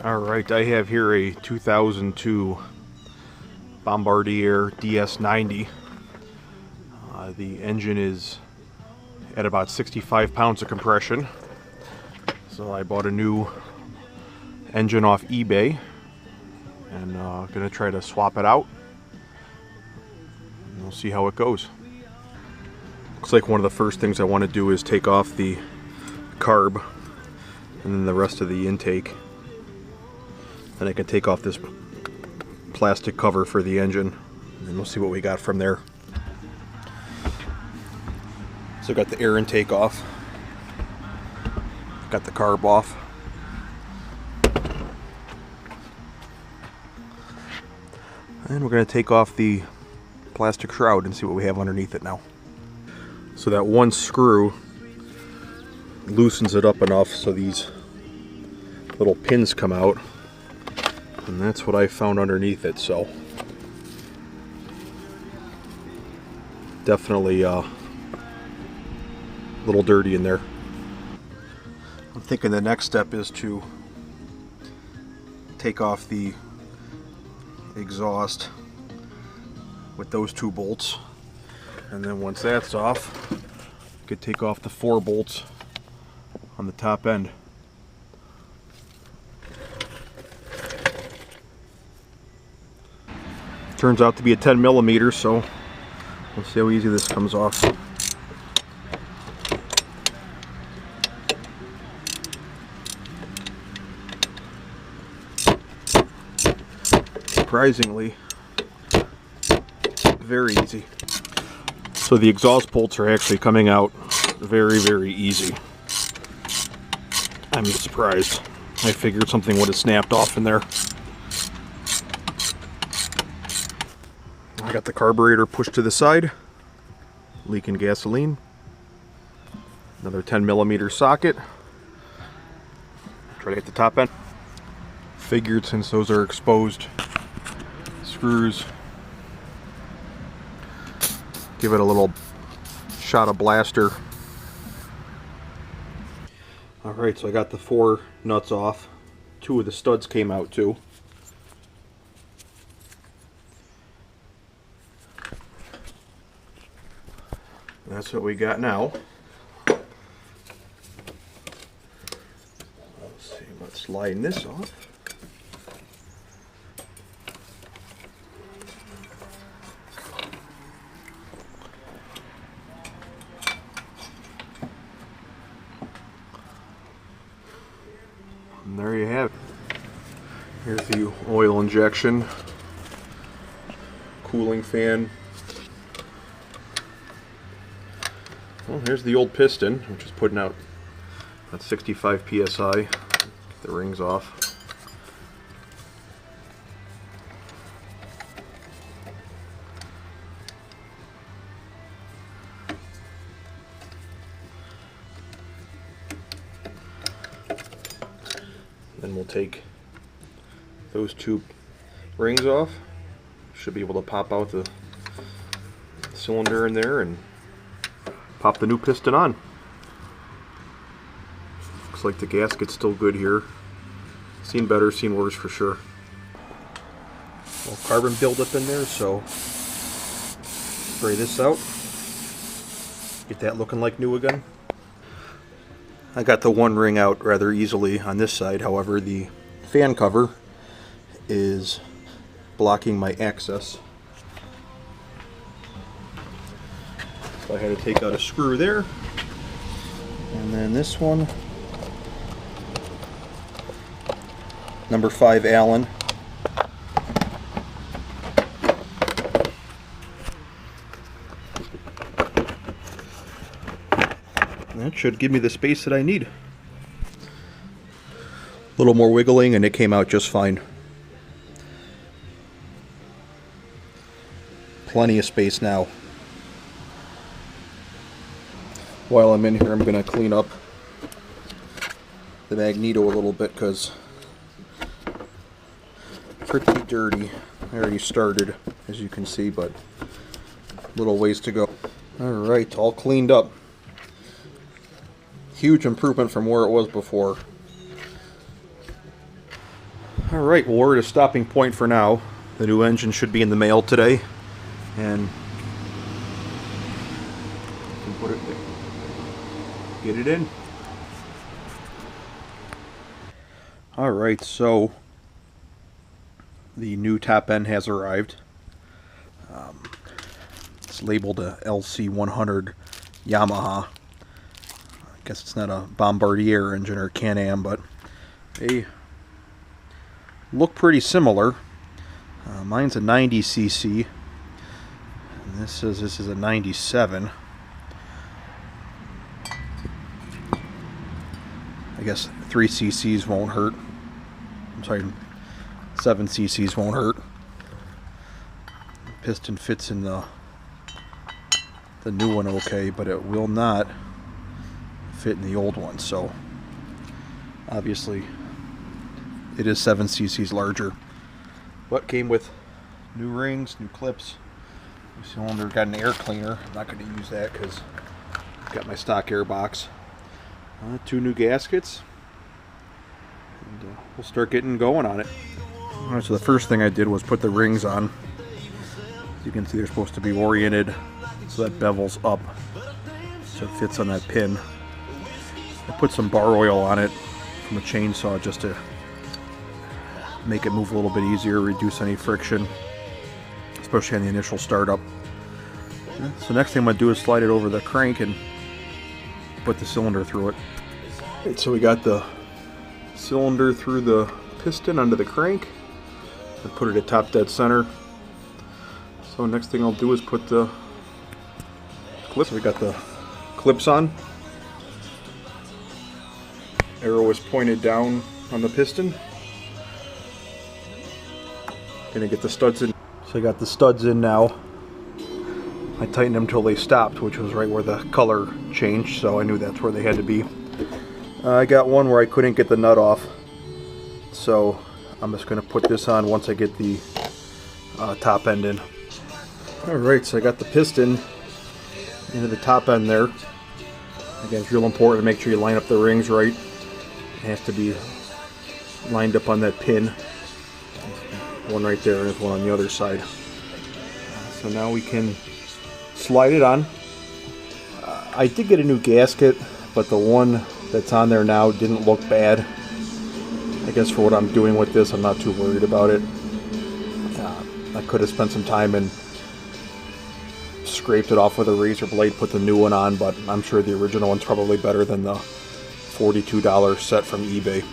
Alright, I have here a 2002 Bombardier DS90. The engine is at about 65 pounds of compression. So I bought a new engine off eBay and gonna try to swap it out. And we'll see how it goes. Looks like one of the first things I want to do is take off the carb and then the rest of the intake. Then I can take off this plastic cover for the engine and we'll see what we got from there. So I got the air intake off, got the carb off. And we're going to take off the plastic shroud and see what we have underneath it now. So that one screw loosens it up enough so these little pins come out. And that's what I found underneath it, so definitely a little dirty in there. I'm thinking the next step is to take off the exhaust with those two bolts, and then once that's off, you could take off the 4 bolts on the top end. Turns out to be a 10 millimeter, so we'll see how easy this comes off. Surprisingly, very easy. So the exhaust bolts are actually coming out very, very easy. I'm surprised. I figured something would have snapped off in there. I got the carburetor pushed to the side, leaking gasoline. Another 10 millimeter socket. Try to get the top end. Figured since those are exposed screws, give it a little shot of blaster. Alright, so I got the 4 nuts off. 2 of the studs came out too. That's what we got now. Let's see, let's slide this off. And there you have it. Here's the oil injection, cooling fan. Well, here's the old piston, which is putting out at 65 psi. Get the rings off. Then we'll take those 2 rings off. Should be able to pop out the cylinder in there and pop the new piston on. Looks like the gasket's still good here. Seen better, seen worse for sure. Well, carbon buildup in there, so spray this out. Get that looking like new again. I got the one ring out rather easily on this side, however the fan cover is blocking my access. So I had to take out a screw there, and then this one, number 5 Allen. And that should give me the space that I need. A little more wiggling and it came out just fine. Plenty of space now. While I'm in here, I'm going to clean up the magneto a little bit because it's pretty dirty. I already started, as you can see, but a little ways to go. Alright, all cleaned up. Huge improvement from where it was before. Alright, well, we're at a stopping point for now. The new engine should be in the mail today, and put it there. Get it in. Alright, so the new top end has arrived. It's labeled a LC100 Yamaha. I guess it's not a Bombardier engine or Can-Am, but they look pretty similar. Mine's a 90cc, and this says this is a 97. I guess 3ccs won't hurt. I'm sorry, 7ccs won't hurt. The piston fits in the new one okay, but it will not fit in the old one, so obviously it is 7ccs larger. But came with new rings, new clips, new cylinder, got an air cleaner. I'm not going to use that because I've got my stock air box. 2 new gaskets, and we'll start getting going on it. Alright, so the first thing I did was put the rings on. As you can see, they're supposed to be oriented so that bevels up so it fits on that pin. I put some bar oil on it from a chainsaw just to make it move a little bit easier, reduce any friction, especially on the initial startup. So next thing I'm going to do is slide it over the crank and put the cylinder through it. Right, so we got the cylinder through the piston under the crank and put it at top dead center. So next thing I'll do is put the clips. We got the clips on. Arrow is pointed down on the piston. Gonna get the studs in. So I got the studs in now. I tightened them until they stopped, which was right where the color changed, so I knew that's where they had to be. I got one where I couldn't get the nut off, so I'm just going to put this on once I get the top end in. Alright, so I got the piston into the top end there. Again, it's real important to make sure you line up the rings right. It has to be lined up on that pin. One right there and there's one on the other side. So now we can slide it on. I did get a new gasket, but the one that's on there now didn't look bad. I guess for what I'm doing with this, I'm not too worried about it. I could have spent some time and scraped it off with a razor blade, put the new one on, but I'm sure the original one's probably better than the $42 set from eBay.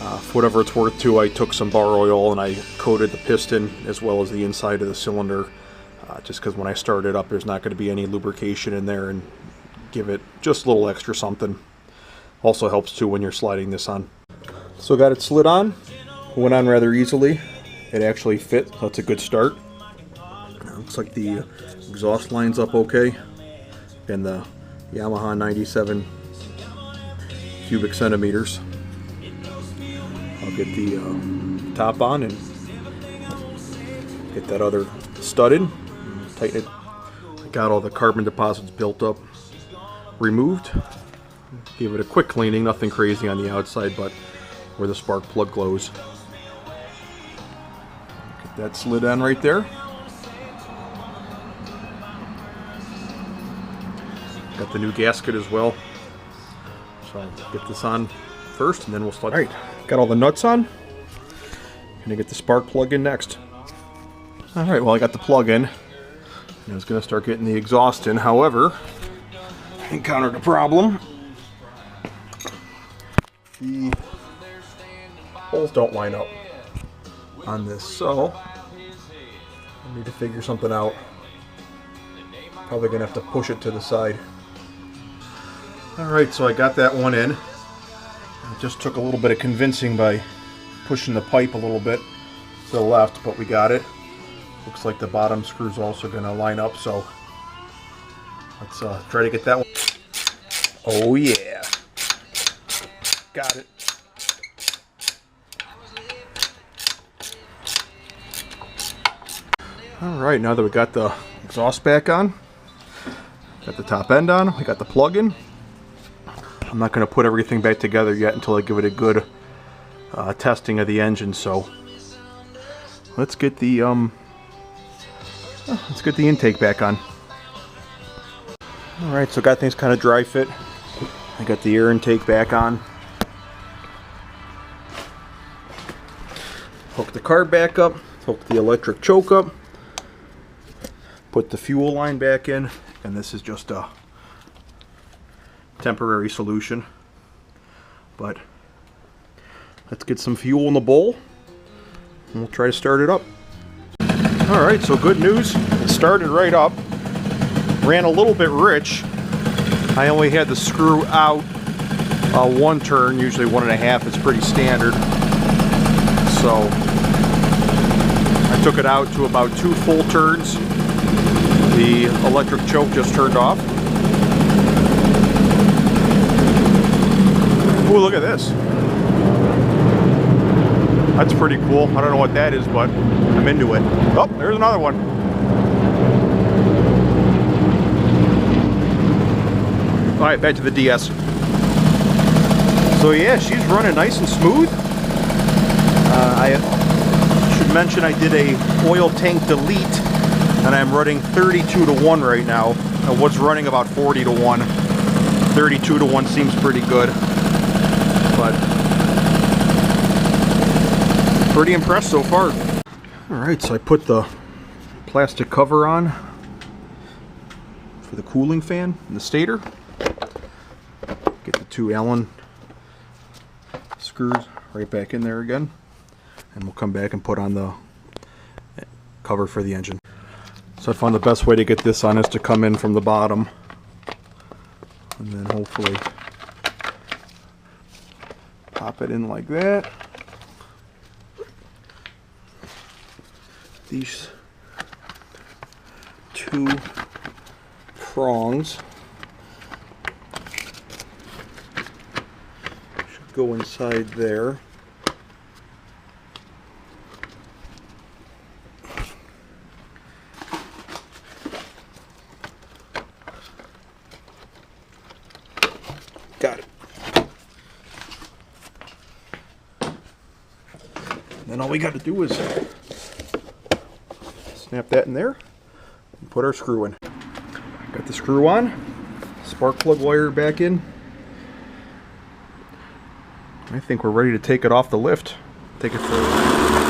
For whatever it's worth too, I took some bar oil and I coated the piston as well as the inside of the cylinder, just because when I start it up there's not going to be any lubrication in there, and give it just a little extra something. Also helps too when you're sliding this on. So got it slid on, went on rather easily. It actually fit, so that's a good start. Looks like the exhaust line's up okay, and the Yamaha 97 cubic centimeters. I'll get the top on and get that other stud in, tighten it. I got all the carbon deposits built up, removed. Give it a quick cleaning, nothing crazy on the outside, but where the spark plug glows. Get that slid on right there. Got the new gasket as well. So I'll get this on first and then we'll slide. Alright, got all the nuts on. Gonna get the spark plug in next. Alright, well I got the plug in. I was gonna start getting the exhaust in, however, encountered a problem. The holes don't line up on this, so I need to figure something out. Probably gonna have to push it to the side. Alright, so I got that one in. It just took a little bit of convincing by pushing the pipe a little bit to the left, but we got it. Looks like the bottom screw's also gonna line up, so let's try to get that one. Oh yeah. Got it. Alright, now that we got the exhaust back on, got the top end on, we got the plug in. I'm not going to put everything back together yet until I give it a good testing of the engine. So let's get the intake back on. All right, so got things kind of dry fit. I got the air intake back on. Hook the carb back up. Hook the electric choke up. Put the fuel line back in, and this is just a temporary solution. But let's get some fuel in the bowl, and we'll try to start it up. All right, so good news. It started right up. Ran a little bit rich. I only had the screw out one turn, usually 1.5. It's pretty standard. So I took it out to about 2 full turns. The electric choke just turned off. Ooh, look at this. That's pretty cool. I don't know what that is, but I'm into it. Oh, there's another one. All right, back to the DS. So yeah, she's running nice and smooth. I should mention I did a oil tank delete, and I'm running 32 to 1 right now. I was running about 40 to 1. 32 to 1 seems pretty good, but pretty impressed so far. All right, so I put the plastic cover on for the cooling fan in the stator. Get the 2 Allen screws right back in there again, and we'll come back and put on the cover for the engine. So I found the best way to get this on is to come in from the bottom, and then hopefully pop it in like that. These 2 prongs should go inside there. Got it. And then all we got to do is snap that in there and put our screw in. Got the screw on, spark plug wire back in. I think we're ready to take it off the lift. Take it for